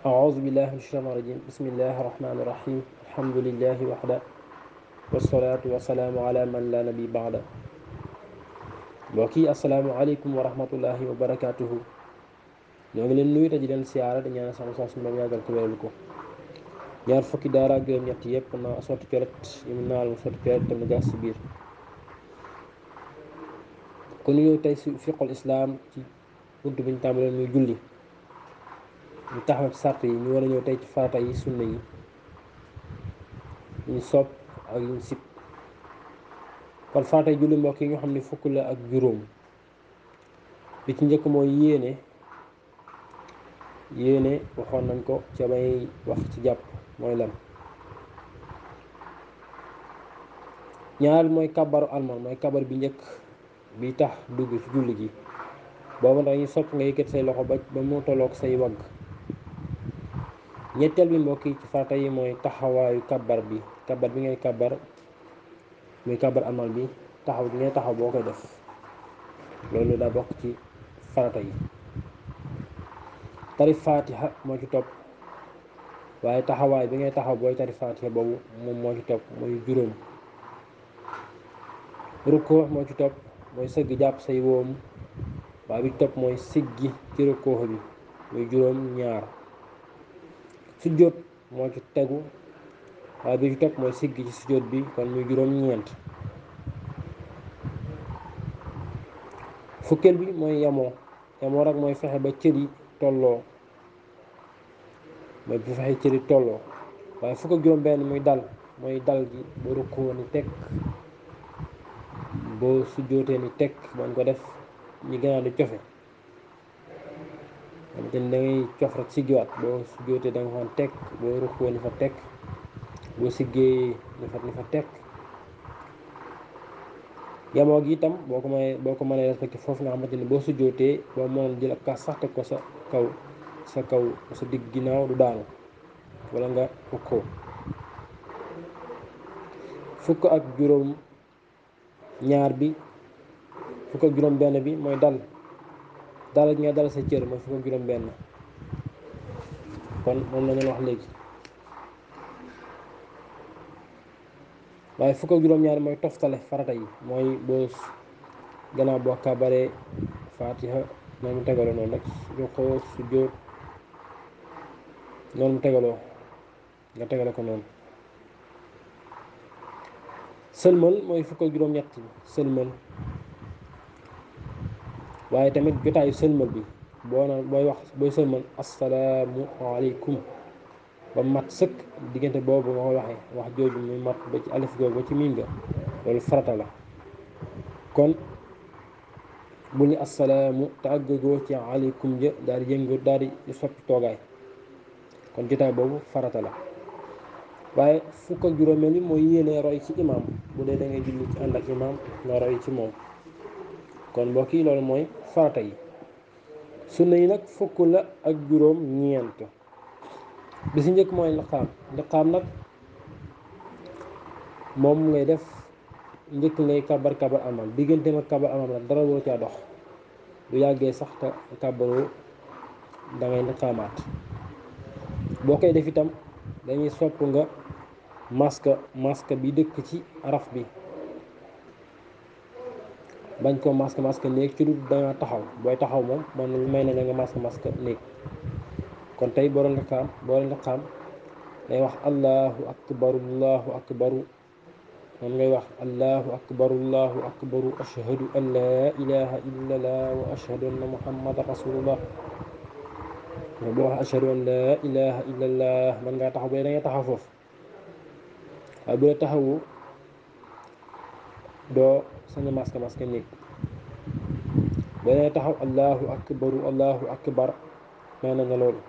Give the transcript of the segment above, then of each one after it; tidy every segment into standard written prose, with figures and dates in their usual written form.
أعوذ بالله من الشيطان الرجيم بسم الله الرحمن الرحيم الحمد لله وحده والصلاة والسلام على من لا نبي بعده mbokk yi asalaamaaleykum wa rahmatullahi wa barakaatuhu ñoo ngi leen nuyu te di leen siyaara di ñaan sama saa su moom yàggal ko wéral ko ñaar fukki daara ak juróom-ñett yépp na sotti colet yi mu naal mu sotti colet te mu gas ci biir kon ñu ñëw tey si fiqul islaam ci bunt bi ñu tàmbalee muy julli ñu taxaw ci sart yi ñu war a ñëw tey ci farata yi sunna yi ñu sopp ak yuñ sib kon faratay julli mbokk yi nga xam ne fukk la ak juróom bi ci njëkk mooy yéene waxoon nañ ko ca may wax ci jàpp mooy lan ñaar mooy kabaru alman mooy kabar bi njëkk bi tax dugg ci julli gi boobu dañuy sopp nga yëkkat say loxo ba mu tolloog say wagg ñetteel bi mbokk yi ci farata yi mooy taxawaayu kabar bi ngay kabar muy kabar alman bi taxaw bi ngay taxaw boo koy def loolu daa bokk ci farata yi tari fatiha moo ci topp waaye taxawaay bi ngay taxaw booy tari fatiha boobu moom moo ci topp mooy juróom rukkoo moo ci topp mooy sëgg jàpp say wóom waaye bi ci topp mooy siggi ci rukkoo bi muy juróom ñaar sujjóot moo ci tegu waaye bi ci topp mooy siggi ci sujjóot bi kon muy juróom ñeent fukkeel bi mooy yamoo rek mooy fexe ba cër yi tolloo mooy bu fexe cër yi tolloo waaye fukk ak juróom benn muy dal gi boo rukkoo ni tekk boo sujjóotee ni tekk bañ ko def ñi gënaa di cofe xam te ni dangay cof rek siggiwaat boo sujjóotee da nga fa tekk boo rukkoo ni fa tekk boo siggee ni fa tekk yamoo gi itam boo ko mënee respecté foofu nga xamante ni boo sujjóotee boo mënoon jël ab kaas sax teg ko sa kaw sa digg ginnaaw du daanu wala nga rukkoo fukk ak juróom benn bi mooy dal gi nga dal sa cër mooy fukk ak juróom benn kon moom la ñu wax léegi waaye fukk ak juróom ñaar mooy toftale farata yi mooy boo gannaaw boo kabaree fatiha noonu mu tegaloo noonu rek rukkoo sujjóot noonu mu tegaloo nga tegale ko noonu sëlmal mooy fukk ak juróom ñett sëlmal waaye tamit jotaayu sëlmal bi booy sëlmal assalaamu aleykum ba mat sëkk diggante boobu nga koy waxee wax jooju muy mat ba ci alif googu ba ci miim ga loolu farata la kon bu ñu assalaamu te àggagoo ci aleykum ja daal di yëngu daal di soppi toogaay kon jotaay boobu farata la waaye fukk ak juróomeel bi mooy yéene roy ci imaam bu dee da ngay julli ci ànd ak imaam nga roy ci moom kon mbokk yi loolu mooy farata yi sunna yi nag fukk la ak juróom ñeent bi si njëkk mooy liqaam nag moom ngay def njëkk ngay kabar alman diggante ma kabar alman la dara woo caa dox du yàggee sax te kabaroo dangay liqaamaat boo koy def itam dañuy sopp nga masque bi dëkk ci araf bi bañ ko masque néeg ci lu danga taxaw booy taxaw moom man may na nga masque néeg kon tey boo doon liqaam day wax allahu akbaru moom ngay wax allahu akbaru ashhadu an laa ilaha illallah wa ashhadu anna muhammadan rasulullah boo wax ashhadu an laa ilaha illallah man ngaa taxaw ba da ngay taxaw foofu waaye bu dee taxawu doo sañ a masque néeg boo dee taxaw allahu akbar may nañ la loolu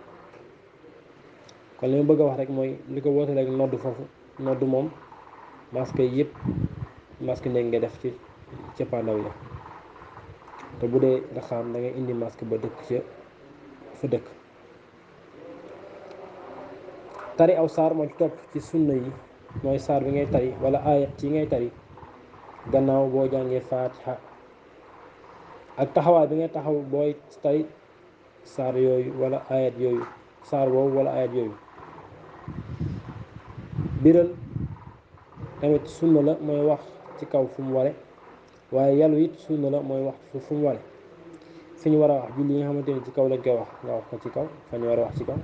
kon li ma bëgg a wax rek mooy li ko woote rek nodd foofu nodd moom masque yëpp masque néeg nga def ci cëppaandaw ya te bu dee liqaam da ngay indi masque ba dëkk ca fa dëkk tari aw saar moo ci topp ci sunna yi mooy saar bi ngay tari wala aayat yi ngay tari gannaaw boo jàngee fatiha ak taxawaay bi ngay taxaw booy tari saar yooyu wala aayat yooyu saar boobu wala ayat yooyu. biral tamit sunna la mooy wax ci kaw fu mu ware, waaye yàllu it sunna la mooy wax ci suuf fu mu ware. fi ñu war a wax julli yi nga xamante ni ci kaw lañ koy wax nga wax ko ci kaw fa ñu war a wax ci kaw,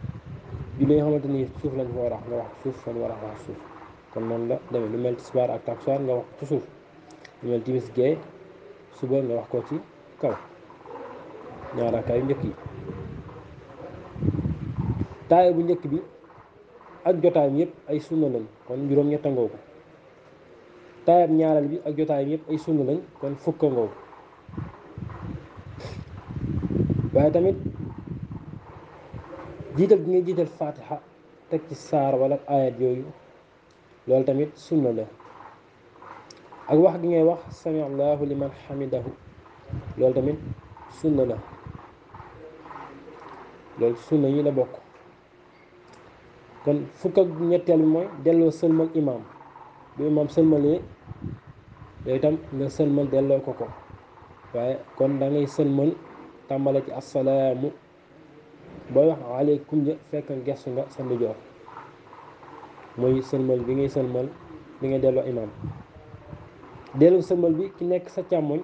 julli yi nga xamante ni suuf lañ ko war a wax nga wax ci suuf fa ñu war a wax suuf. kon noonu la demee. lu mel tisbaar ak takkusaan nga wax ci suuf, lu mel timis gee suba nga wax ko ci kaw, ñaar rakkaa yu njëkk yi. taaye bu njëkk bi ak jotaayam yëpp ay sunna lañ, kon juróom-ñett ngoo ko. taayab ñaareel bi ak jotaayam yëpp ay sunna lañ, kon fukk ngoo ko. waaye tamit jiital gi ngay jiital fatiha teg ci saar wala ayat yooyu, loolu tamit sunna la. ak wax gi ngay wax sami allahu liman hamidahu, loolu tamit sunna la. loolu sunna yi la bokk. kon fukk ak ñetteel bi mooy delloo sëlmal imaam. bu imaam sëlmalee yooyu itam nga sëlmal delloo ko. waaye kon da ngay sëlmal tàmbale ci assalaamu, booy wax aleykum ja fekk gestu nga sa ndijoor, mooy sëlmal bi ngay sëlmal bi ngay delloo imaam. dellu sëlmal bi ki nekk sa càmmoñ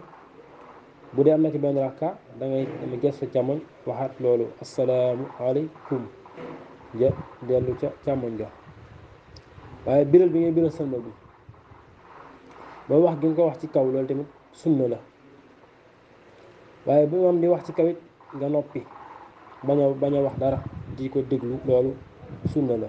bu dee am na ci benn rakka da ngay gestu sa càmmoñ waxaat loolu assalaamu aleykum ja dellu ca càmmoñ ga. waaye biral bi ngay biral sëlmal bi booy wax gi nga ko wax ci kaw, loolu tamit sunna la. waaye bu imaam di wax ci kaw it nga noppi bañ a wax dara di ko déglu, loolu sunna la.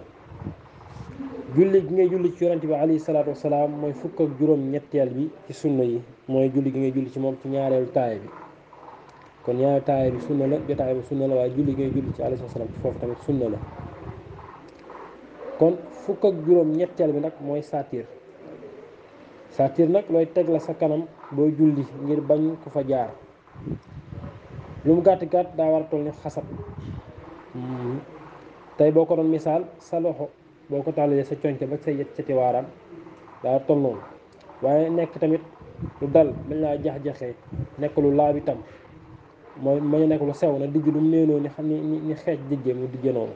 julli gi ngay julli ci yonent bi alayhi salaatu wasalaam mooy fukk ak juróom-ñetteel bi ci sunna yi, mooy julli gi ngay julli ci moom ci ñaareelu taaya bi. kon ñaareelu taaya bi sunna la, jotaay bi sunna la, waaye julli gi ngay julli ci alayhi salaam ci foofu tamit sunna la. kon fukk ak juróom-ñetteel bi nag mooy saatiir. saatiir nag looy teg la sa kanam booy julli ngir bañ ko fa jaar. lu mu gàtt gàtt daa war a toll ni xasab. tey boo ko doon misaal sa loxo boo ko tàllalee sa conco ba sa yet cati waaraam daa toll noonu. waaye nekk tamit lu dal dañ laa jax-jaxee, nekk lu laab itam, mooy mañu nekk lu sew na dijj lu mu néenoo ni xam ni xeej dijje mu dijje noonu.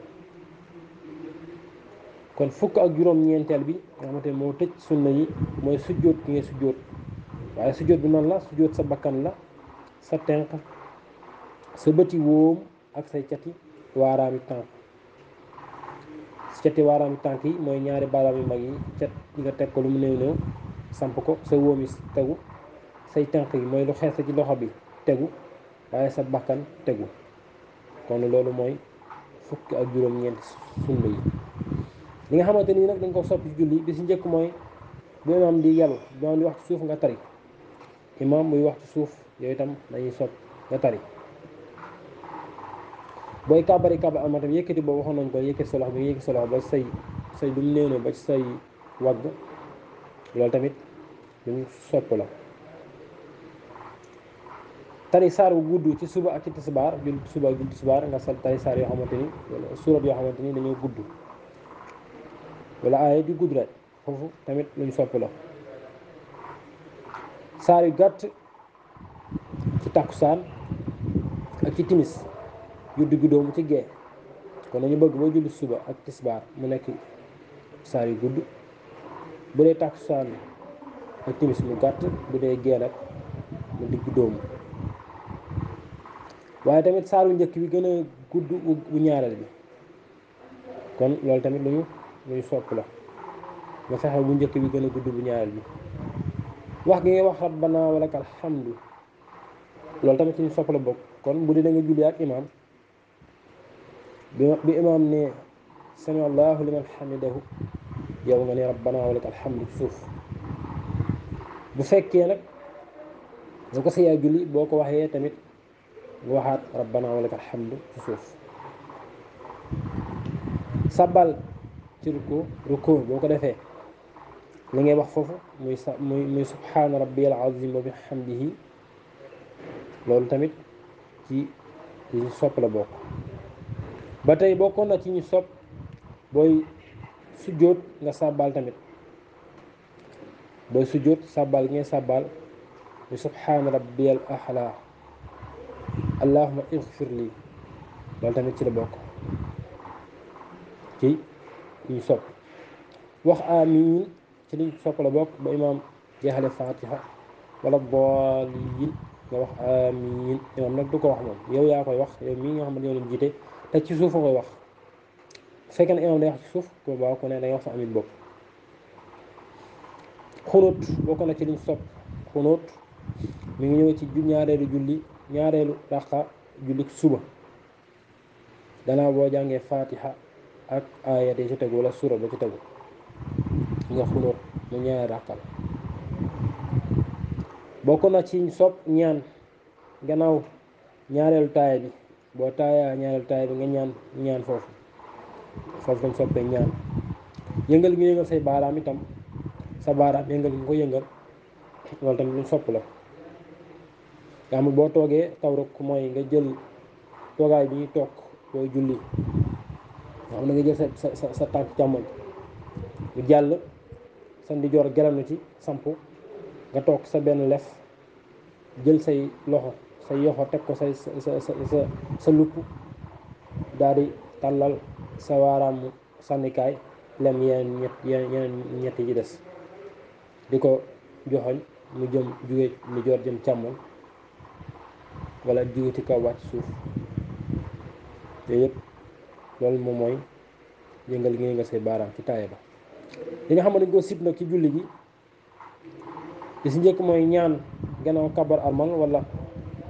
kon fukk ak juróom-ñeenteel bi nga xamante ne moo tëj sunna yi mooy sujjóot ki ngay sujjóot. waaye sujjóot bi noonu la, sujjóot sa bakkan la, sa tenq, sa bëti wóom ak say cati waaraami tànk. cati waaraami tànk yi mooy ñaari baaraam yu mag yi, cat yi nga teg ko lu mu néew samp ko, sa wóom yi tegu, say tenq yi mooy lu xees ci loxo bi tegu, waaye sa bakkan tegu. kon loolu mooy fukk ak juróom-ñeent sunna yi. li nga xamante nii nag dañ ko soppi ci julli bi si njëkk mooy bu imaam di yàllu, bu imaam di wax ci suuf nga tari. imaam buy wax ci suuf yooyu itam dañuy sopp nga tari. booy kàbbari kàbbar am tam yëkkati boobu waxoon nañ ko, yëkkati sa loxo bi nga yëkkati sa loxo ba say du mu néew ba ci say wagg, loolu tamit luñ sopp la. tari saar bu gudd ci suba ak ci tisbaar, julli suba ak julli tisbaar nga sal tari saar yoo xamante ni wala surat yoo xamante ni dañoo gudd, wala aaya di gudd rek, foofu tamit luñ sopp la. saar yu gàtt ci takkusaan ak ci timis yu diggu doomu ci gee. kon dañu bëgg boo julli suba ak tisbaar mu nekk saar yu gudd, bu dee takkusaan ak timis mu gàtt, bu dee gee nag mu diggu doomu. waaye tamit saaru njëkk bi gën a gudd bu ñaareel bi, kon loolu tamit luñu sopp la, nga fexe bu njëkk bi gën a gudd bu ñaareel bi. wax gi ngay wax rabbana walakal hamdu, loolu tamit suñu sopp la bokk. kon bu dee da nga julli ak imaam, bi imaam ne sami allahu liman hamidahu, yow nga ne rabbana walakal hamdu ci suuf. bu fekkee nag nga ko sa yaay julli, boo ko waxee tamit nga waxaat rabbana walakal hamdu ci suuf. sabbal ci ruku boo ko defee li ngay wax foofu muy subhaana rabbiyal azim wa bihamdihi, loolu tamit ci ñu sopp la bokk. ba tey bokkoon na ci ñu sopp booy sujjóot nga sabbal tamit. booy sujjóot sabbal ngay sabbal muy subhaana rabbiyal a'la allahumma ighfir li, loolu tamit ci la bokk. ci ñu sopp wax amiin ci liñ sopp la bokk ba imaam jeexale fatiha wala booliin nga wax amiin imaam nag du ko wax moom yow yaa koy wax yow mii nga xam ne yow leen jiite te ci suuf nga koy wax bu fekkee ne imaam day wax ci suuf ko baax ko ne dangay wax sa amiin bopp xunóot bokk na ci liñ sopp xunóot mi ngi ñëw ci ñaareelu raqa julli suba danaa boo jàngee fatiha ak aaya ci tegu wala sura ba ci tegu nga xunóot mu ñaari raqa la bokk na ci sopp ñaan gannaaw ñaareelu taaya bi boo taayaa ñaareelu taaya bi nga ñaan foofu lañ soppee ñaan yëngal nga yëngal say baaraam itam sa baaraam yëngal nga ko yëngal loolu tamit luñ sopp la nga xam ne boo toogee tawruk mooy nga jël toogaay bi ñuy toog booy julli nga xam ne nga jël sa tànk càmmoñ bu jàll sa ndijoor gelam na ci samp nga toog sa benn lef jël say yoxo teg ko sa lupp daal di tàllal sa waaraamu sànnikaay lem yeneen ñett yi des di ko joxoñ mu jëm jóge ndijoor jëm càmmoñ wala jóge ci kaw wàcc suuf yooyu yëpp loolu moom mooy yëngal gi nga say baaraam ci taaya ba li nga xam ne dañ koo sib nag ci julli gi li si njëkk mooy ñaan gannaaw kabar armal wala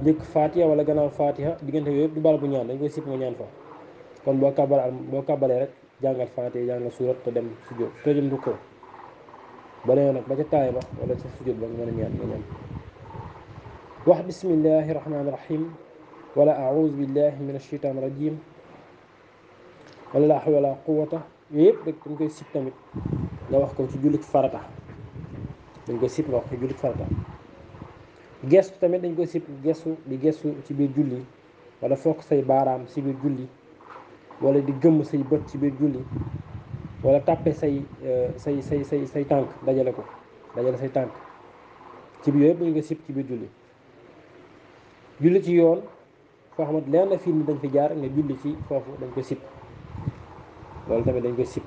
njëkk fatiha wala gannaaw fatiha diggante yooyu yëpp du barabu ñaan dañ koy sib nga ñaan fa kon boo kabaree rek jàngal fatiha jàngal surat te dem sujjóot te dem du ko ba léegi nag ba ca taaya ba wala ca sujjóot ba nga mën a ñaan nga ñaan wax bismillahi rahmaani rahim wala a'uuzu billahi min ashaytaani rajim wala la hawla wala quwwata yooyu yëpp rek dañ koy sib tamit nga wax ko ci jullit farata dañ koy sib nga wax ci jullit farata gestu tamit dañ koy sib gestu ci biir julli wala fokk say baaraam ci biir julli wala di gëmm say bët ci biir julli wala tàppe say tànk dajale say tànk ci biir yooyu yëpp dañ koy sib ci biir julli ci yoon foo xamante leen na fii ni dañ fi jaar nga julli ci foofu dañ koy sib loolu tamit dañ koy sib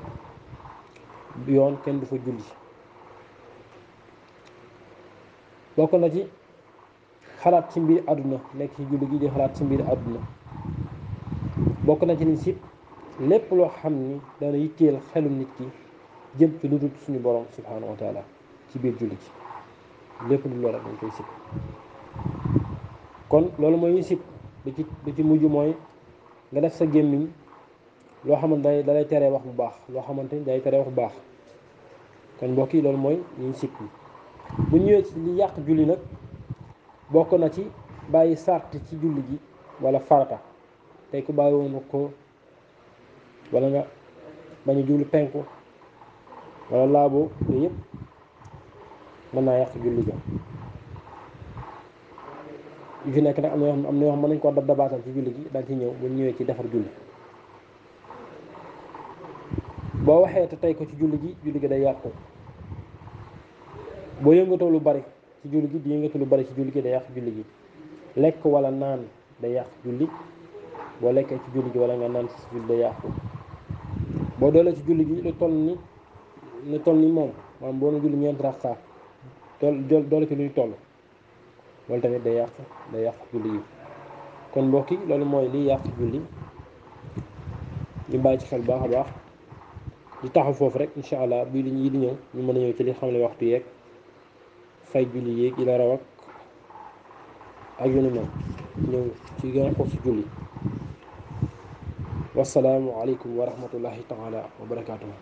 yoon kenn du fa julli bokk na ci xalaat ci mbir àdduna nekk ci julli gi di xalaat ci mbir àdduna bokk na ci liñ sib lépp loo xam ni dana yitteel xelum nit ki jëm ci lu dul suñu borom subhanahu wa taala ci biir julli gi lépp lu loolu dañ koy sib kon loolu mooy ñu sib bi ci mujj mooy nga def sa gémmiñ loo xamante da lay teree wax bu baax loo xamante ni day teree wax bu baax kon mbokk yi loolu mooy ñu sib bi bu ñëwee ci li yàq julli nag bokk na ci bàyyi sart ci julli gi wala farata tey ku bàyyi woon ko wala nga bañ a jublu penku wala laabo yooyu yëpp mën naa yàq julli ga yu fi nekk nag am na yoo xam mën nañ koo dabaatal ci julli gi dañ ci ñëw bu ñëwee ci defar julli boo waxee te tey ko ci julli gi day yàqu boo yëngatoo lu bari ci julli gi di yëngatu lu bari ci julli gi day yàq julli gi lekk wala naan day yàq julli boo lekkee ci julli gi wala nga naan ci julli day yàqu boo doolee ci julli gi lu toll ni moom maanaam boo na julli ñeent rakka doole ci luy toll loolu tamit day yàq julli yi kon mbokk yi loolu mooy liy yàq julli ñu bàyyi ci xel baax a baax di taxaw foofu rek incha allah bii yi di ñëw ñu mën a ñëw ci li xam ne waxtu yeeg fay julli yeeg yi la raw ak yu ni mel ñëw ci gën a xool si julli wasalaamu aleykum wa rahmatullahi taala wa barakaatuhu